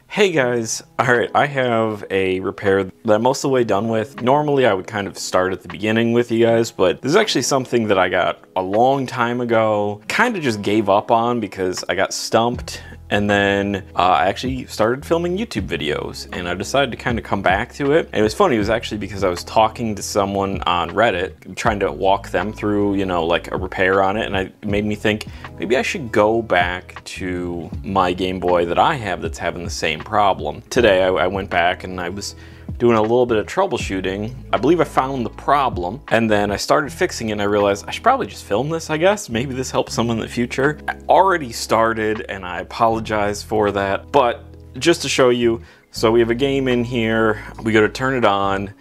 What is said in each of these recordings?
Hey guys, alright, I have a repair that I'm most of the way done with. Normally I would kind of start at the beginning with you guys, but this is actually something that I got a long time ago. Kind of just gave up on because I got stumped, and then I actually started filming YouTube videos, and I decided to kind of come back to it. And it was funny, it was actually because I was talking to someone on Reddit, trying to walk them through, you know, like a repair on it, and it made me think, maybe I should go back to my Game Boy that I have that's having the same problem. Today I went back and I was doing a little bit of troubleshooting. I believe I found the problem, and then I started fixing it and I realized I should probably just film this, I guess. Maybe this helps someone in the future. I already started and I apologize for that, but just to show you, so we have a game in here, we go to turn it on,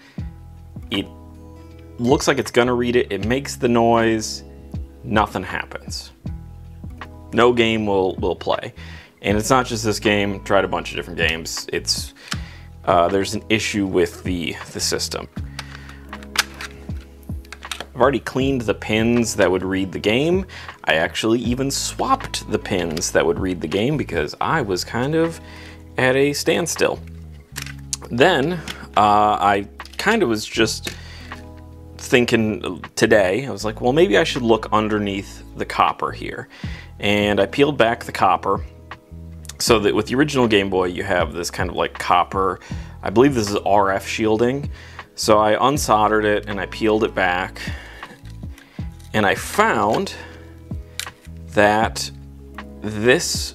it looks like it's gonna read it, it makes the noise, nothing happens. No game will play. And it's not just this game, tried a bunch of different games. It's there's an issue with the system. I've already cleaned the pins that would read the game. I actually even swapped the pins that would read the game because I was kind of at a standstill. Then I kind of was just thinking today, I was like, well, maybe I should look underneath the copper here. And I peeled back the copper. So that with the original Game Boy, you have this kind of like copper, I believe this is RF shielding. So I unsoldered it and I peeled it back, and I found that this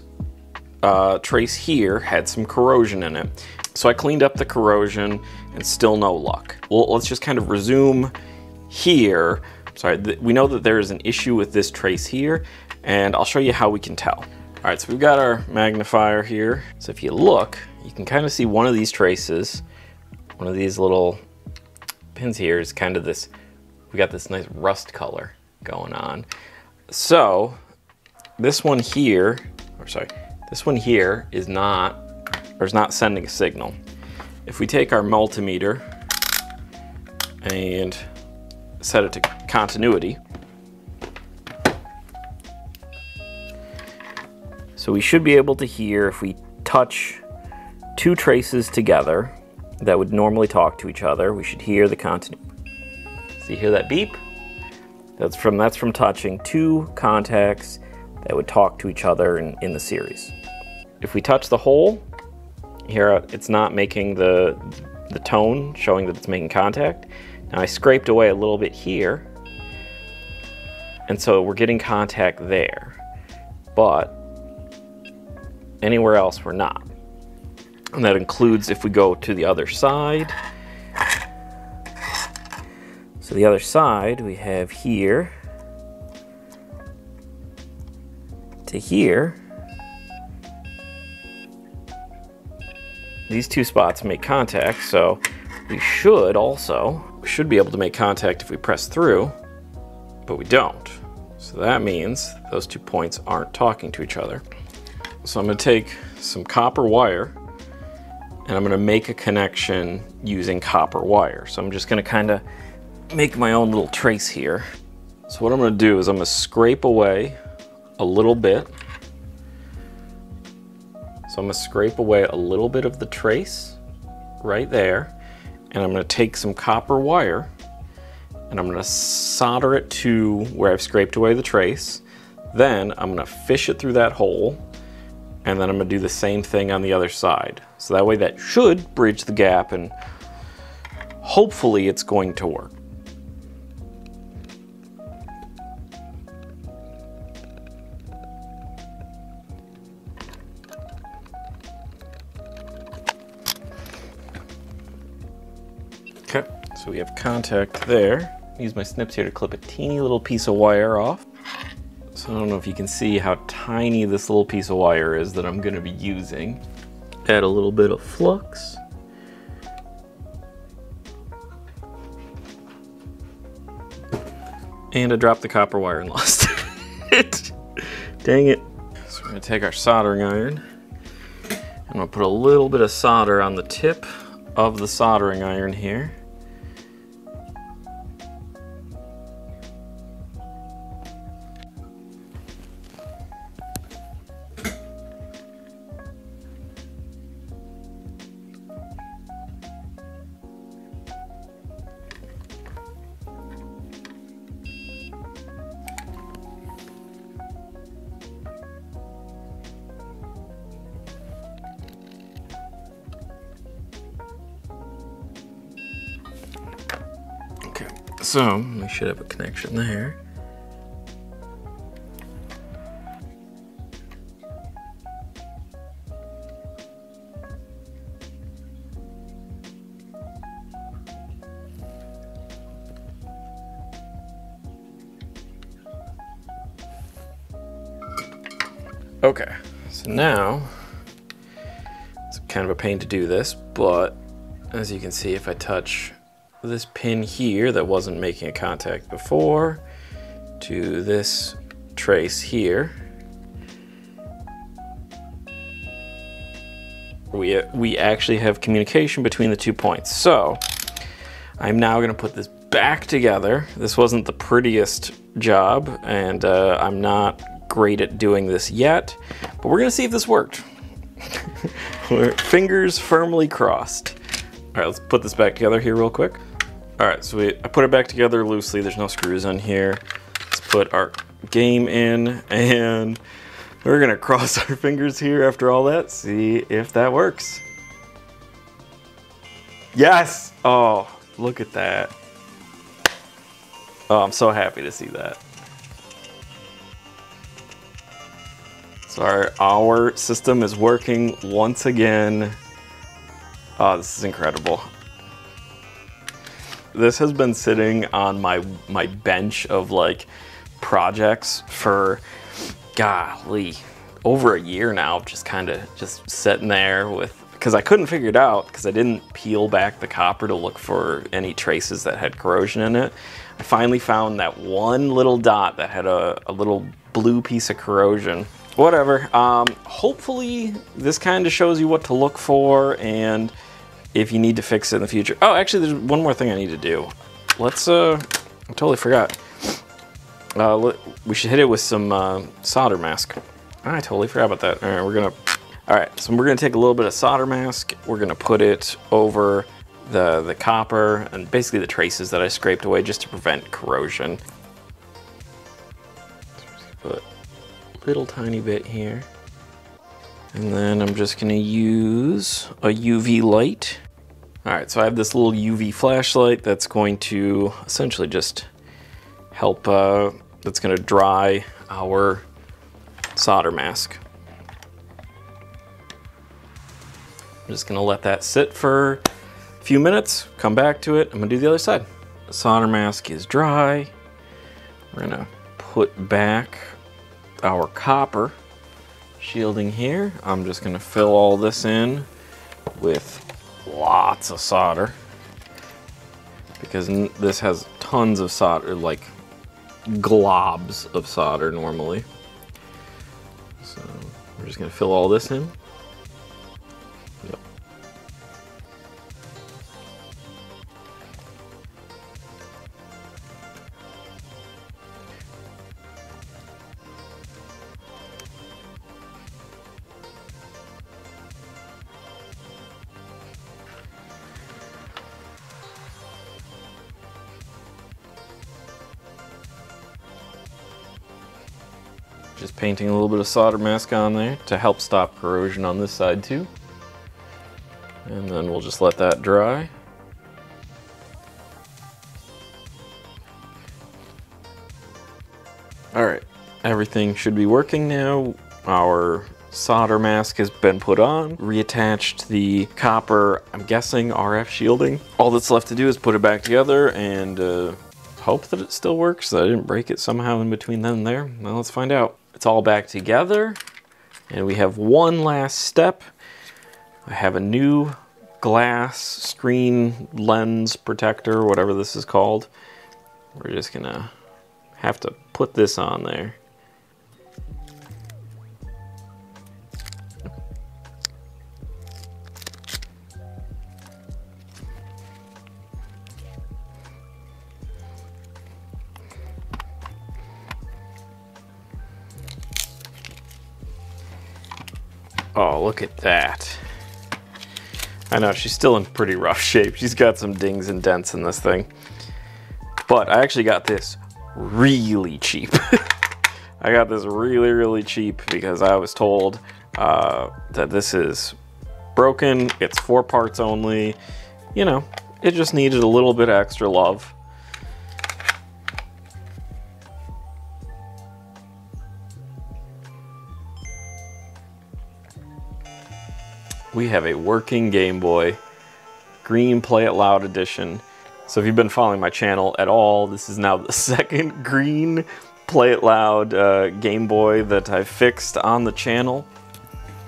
trace here had some corrosion in it. So I cleaned up the corrosion and still no luck. Well, let's just kind of resume here. Sorry, we know that there is an issue with this trace here, and I'll show you how we can tell. All right, so we've got our magnifier here. So if you look, you can kind of see one of these traces, one of these little pins here is kind of this, we got this nice rust color going on. So this one here, or sorry, this one here is not sending a signal. If we take our multimeter and set it to continuity, so we should be able to hear if we touch two traces together that would normally talk to each other, we should hear the continuity. So you hear that beep? That's from touching two contacts that would talk to each other in the series. If we touch the hole, here it's not making the tone, showing that it's making contact. Now I scraped away a little bit here, and so we're getting contact there. But anywhere else we're not. And that includes if we go to the other side. So the other side we have here to here. These two spots make contact, so we should be able to make contact if we press through, but we don't. So that means those 2 points aren't talking to each other. So I'm going to take some copper wire and I'm going to make a connection using copper wire. So I'm just going to kind of make my own little trace here. So what I'm going to do is I'm going to scrape away a little bit. So I'm going to scrape away a little bit of the trace right there, and I'm going to take some copper wire and I'm going to solder it to where I've scraped away the trace. Then I'm going to fish it through that hole, and then I'm going to do the same thing on the other side. So that way that should bridge the gap, and hopefully it's going to work. Okay, so we have contact there. Use my snips here to clip a teeny little piece of wire off. So I don't know if you can see how tiny this little piece of wire is that I'm going to be using. Add a little bit of flux. And I dropped the copper wire and lost it. Dang it. So we're going to take our soldering iron. I'm going to put a little bit of solder on the tip of the soldering iron here. So we should have a connection there. Okay, so now it's kind of a pain to do this, but as you can see, if I touch this pin here that wasn't making a contact before to this trace here, we actually have communication between the 2 points. So I'm now going to put this back together. This wasn't the prettiest job, and I'm not great at doing this yet, but we're gonna see if this worked. Fingers firmly crossed. All right, let's put this back together here real quick. All right, so I put it back together loosely. There's no screws on here. Let's put our game in, and we're gonna cross our fingers here after all that, see if that works. Yes! Oh, look at that. Oh, I'm so happy to see that. So our system is working once again. Oh, this is incredible. This has been sitting on my bench of like projects for, golly, over a year now, just kind of just sitting there with, because I couldn't figure it out because I didn't peel back the copper to look for any traces that had corrosion in it. I finally found that one little dot that had a little blue piece of corrosion. Whatever, hopefully this kind of shows you what to look for and if you need to fix it in the future. Oh, actually there's one more thing I need to do. Let's, I totally forgot. We should hit it with some solder mask. I totally forgot about that. All right, so we're gonna take a little bit of solder mask. We're gonna put it over the copper and basically the traces that I scraped away just to prevent corrosion. Put little tiny bit here, and then I'm just gonna use a UV light. All right, so I have this little UV flashlight that's going to essentially just help, that's gonna dry our solder mask. I'm just gonna let that sit for a few minutes, come back to it. I'm gonna do the other side. The solder mask is dry. We're gonna put back our copper shielding here. I'm just gonna fill all this in with lots of solder because this has tons of solder, like globs of solder normally. So we're just gonna fill all this in. Yep. Just painting a little bit of solder mask on there to help stop corrosion on this side too. And then we'll just let that dry. All right, everything should be working now. Our solder mask has been put on, reattached the copper, I'm guessing RF shielding. All that's left to do is put it back together and hope that it still works, that I didn't break it somehow in between then and there. Well, let's find out. It's all back together, and we have one last step. I have a new glass screen lens protector, whatever this is called. We're just gonna have to put this on there. Oh, look at that. I know, she's still in pretty rough shape. She's got some dings and dents in this thing. But I actually got this really cheap. I got this really cheap because I was told that this is broken. It's 4 parts only. You know, it just needed a little bit of extra love. we have a working Game Boy, green Play It Loud edition. So if you've been following my channel at all, this is now the second green Play It Loud Game Boy that I fixed on the channel.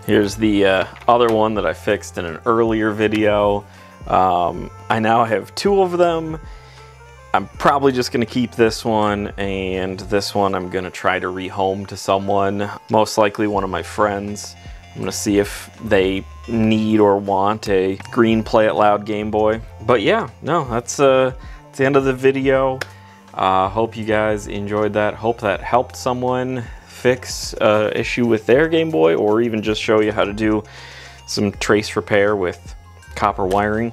Here's the other one that I fixed in an earlier video. I now have two of them. I'm probably just gonna keep this one, and this one I'm gonna try to rehome to someone, most likely one of my friends. I'm gonna see if they need or want a green Play It Loud Game Boy. But yeah, no, that's the end of the video. Hope you guys enjoyed that. Hope that helped someone fix an issue with their Game Boy, or even just show you how to do some trace repair with copper wiring.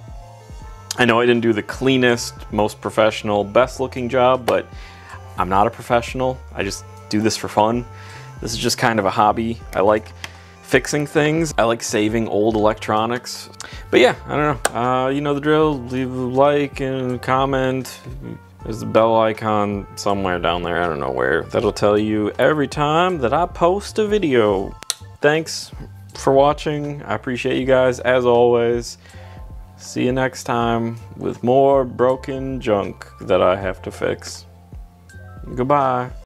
I know I didn't do the cleanest, most professional, best looking job, but I'm not a professional. I just do this for fun. This is just kind of a hobby. I like fixing things. I like saving old electronics. But yeah, I don't know. You know the drill. Leave a like and comment. There's the bell icon somewhere down there. I don't know where. That'll tell you every time that I post a video. Thanks for watching. I appreciate you guys as always. See you next time with more broken junk that I have to fix. Goodbye.